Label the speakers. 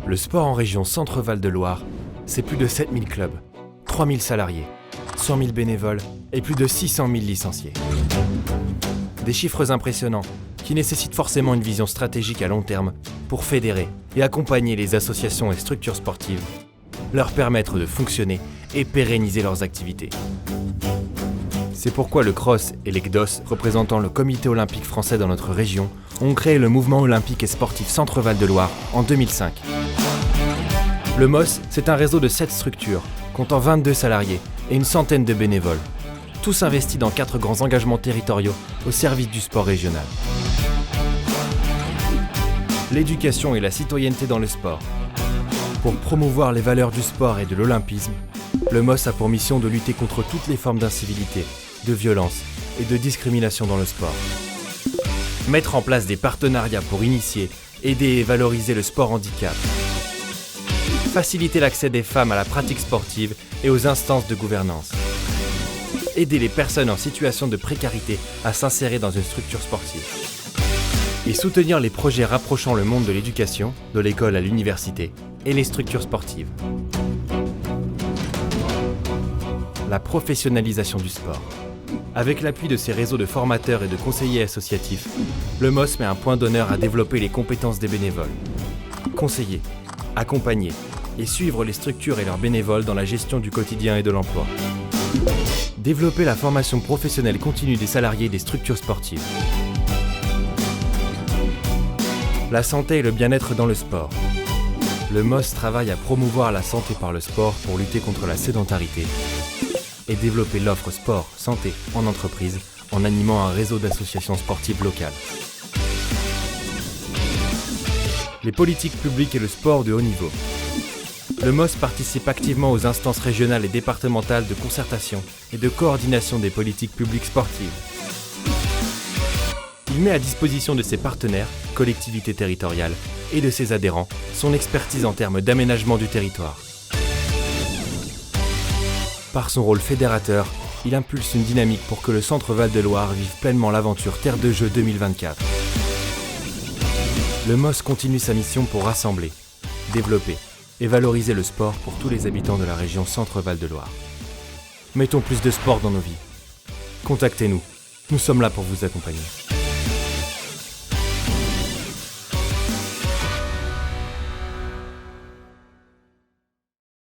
Speaker 1: Le sport en région Centre-Val de Loire, c'est plus de 7000 clubs, 3000 salariés, 100 000 bénévoles et plus de 600 000 licenciés. Des chiffres impressionnants qui nécessitent forcément une vision stratégique à long terme pour fédérer et accompagner les associations et structures sportives, leur permettre de fonctionner et pérenniser leurs activités. C'est pourquoi le CROSS et l'ECDOS, représentant le Comité olympique français dans notre région, ont créé le mouvement olympique et sportif Centre-Val de Loire en 2005. Le MOS, c'est un réseau de 7 structures, comptant 22 salariés et une centaine de bénévoles, tous investis dans 4 grands engagements territoriaux au service du sport régional. L'éducation et la citoyenneté dans le sport. Pour promouvoir les valeurs du sport et de l'olympisme, le MOS a pour mission de lutter contre toutes les formes d'incivilité, de violence et de discrimination dans le sport. Mettre en place des partenariats pour initier, aider et valoriser le sport handicap. Faciliter l'accès des femmes à la pratique sportive et aux instances de gouvernance. Aider les personnes en situation de précarité à s'insérer dans une structure sportive. Et soutenir les projets rapprochant le monde de l'éducation, de l'école à l'université, et les structures sportives. La professionnalisation du sport. Avec l'appui de ses réseaux de formateurs et de conseillers associatifs, le MOS met un point d'honneur à développer les compétences des bénévoles. Conseiller, accompagner et suivre les structures et leurs bénévoles dans la gestion du quotidien et de l'emploi. Développer la formation professionnelle continue des salariés des structures sportives. La santé et le bien-être dans le sport. Le MOS travaille à promouvoir la santé par le sport pour lutter contre la sédentarité et développer l'offre sport-santé en entreprise en animant un réseau d'associations sportives locales. Les politiques publiques et le sport de haut niveau. Le MOS participe activement aux instances régionales et départementales de concertation et de coordination des politiques publiques sportives. Il met à disposition de ses partenaires, collectivités territoriales, et de ses adhérents, son expertise en termes d'aménagement du territoire. Par son rôle fédérateur, il impulse une dynamique pour que le Centre-Val de Loire vive pleinement l'aventure Terre de Jeux 2024. Le MOS continue sa mission pour rassembler, développer et valoriser le sport pour tous les habitants de la région Centre-Val de Loire. Mettons plus de sport dans nos vies. Contactez-nous, nous sommes là pour vous accompagner.